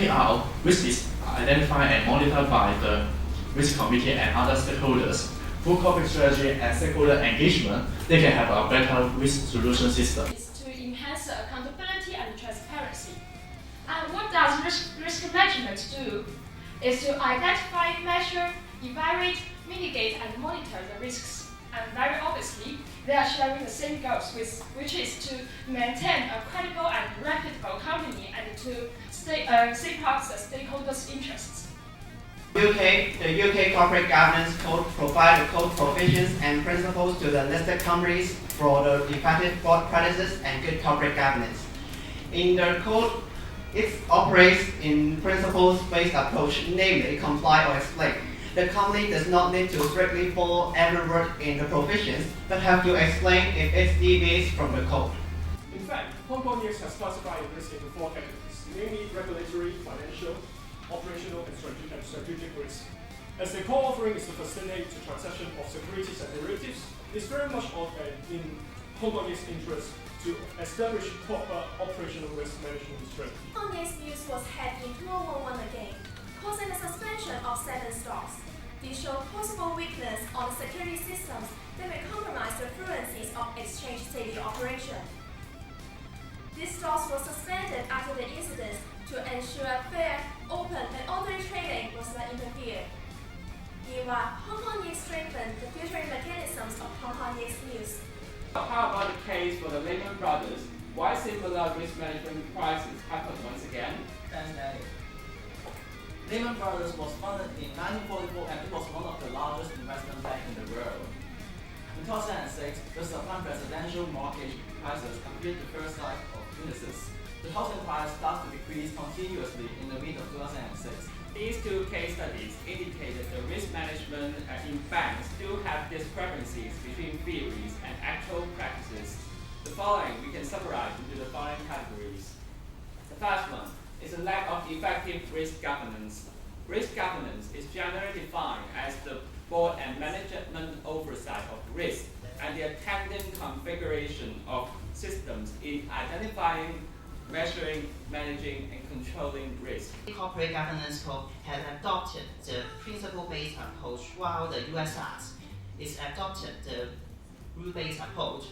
carried out, risk is identified and monitored by the risk committee and other stakeholders. Through corporate strategy and stakeholder engagement, they can have a better risk solution system. It's to enhance accountability and transparency. And what does risk management do? Is to identify, measure, evaluate, mitigate, and monitor the risks. And very obviously, they are sharing the same goals, which is to maintain a credible and reputable company and to safeguard the stakeholders' interests. The UK Corporate Governance Code provides code provisions and principles to the listed companies for the effective board practices and good corporate governance. In the code, it operates in principles-based approach, namely comply or explain. The company does not need to strictly follow every word in the provisions, but have to explain if it deviates from the code. In fact, HKICS has classified risk into 4 categories, namely regulatory, financial, operational, and strategic risk. As the core offering is to facilitate the transaction of securities and derivatives, it's very much in HKICS' interest to establish proper operational risk management strategy. HKICS news was had in 2011 again, causing the suspension of 7 stocks. These show possible weakness on the security systems that may compromise the fluency of exchange daily operation. These stocks were suspended after the incident to ensure fair, open, and orderly trading was not interfered. Meanwhile, HKICS strengthened the filtering mechanisms of HKICS news. How about the case for the Lehman Brothers? Why similar risk management crisis happened once again? Thanks, Daddy. Lehman Brothers was founded in 1944 and it was one of the largest investment banks in the world. In 2006, the subprime residential mortgage prices appeared the first sign of indices. The housing price starts to decrease continuously in the mid of 2006. These 2 case studies indicated the risk management in banks still have discrepancies between theories and actual practices. The following we can summarize into the following categories. The first one is a lack of effective risk governance. Risk governance is generally defined as the board and management oversight of risk and the attendant configuration of systems in identifying, measuring, managing, and controlling risk. The Corporate Governance Code has adopted the principle-based approach, while the USRs is adopted the rule-based approach.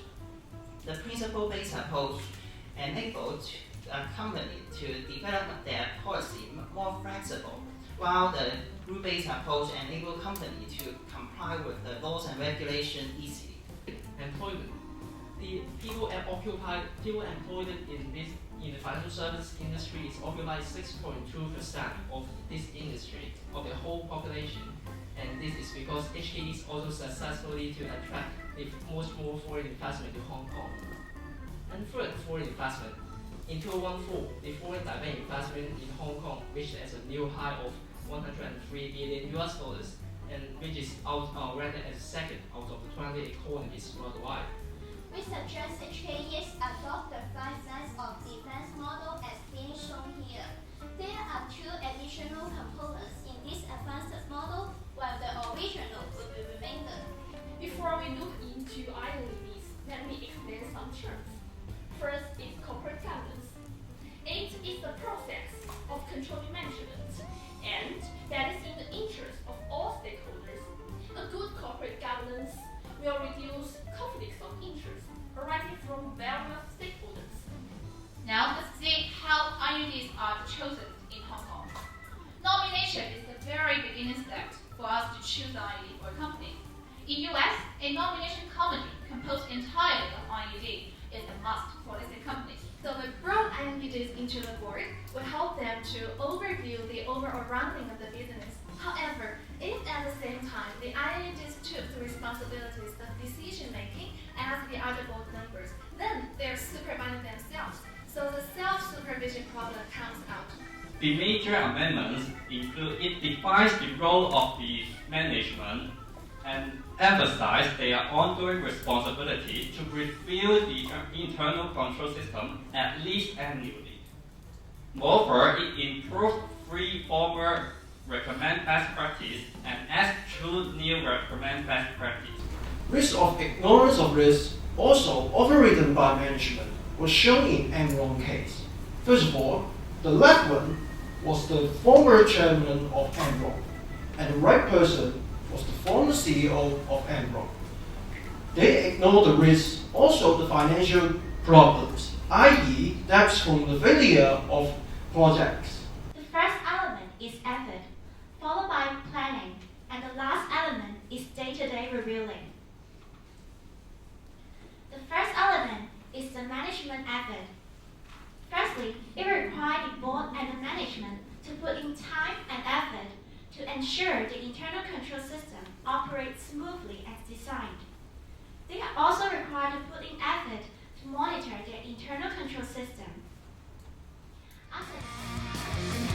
The principle-based approach enables a company to develop their policy more flexible, while the rule-based approach enables company to comply with the laws and regulations easily. Employment. The people employed in the financial service industry is occupied 6.2% of this industry of the whole population, and this is because HKICS also successfully to attract much more foreign investment to Hong Kong. And third, foreign investment. In 2014, the foreign direct investment in Hong Kong reached as a new high of $103 billion, and which is ranked as second out of the 20 economies worldwide. We suggest HKICS adopt the 5 lines of defense model as being shown here. There are 2 additional components in this advanced model, while the original will be remainder. Before we look into either of these, let me explain some terms. First is corporate governance. It is the process of controlling management, and that is in the interest of all stakeholders. A good corporate governance will reduce conflicts of interest arising from various stakeholders. Now let's see how IUDs are chosen in Hong Kong. Nomination is the very beginning step for us to choose an IUD for a company. In US, a nomination committee composed entirely of IUD is a must for listed companies. So we brought IUDs into the board would help them to overview the overall running of the business. However, if at the same time the IUDs took the responsibilities of decision making as the other board members, then they're supervising themselves. So the self-supervision problem comes out. The major amendments include it defines the role of the management and emphasize their ongoing responsibility to review the internal control system at least annually. Moreover, it improves free former recommend best practice and adds two new recommend best practice. Risk of ignorance of risk, also overridden by management, was shown in Enron case. First of all, the left one was the former chairman of Enron, and the right person was the former CEO of Enron. They ignore the risks, also the financial problems, i.e. debts from the failure of projects. The first element is effort, followed by planning, and the last element is day-to-day reviewing. The first element is the management effort. Firstly, it requires the board and the management to put in time and effort to ensure the internal control system operates smoothly as designed. They are also required to put in effort to monitor their internal control system. After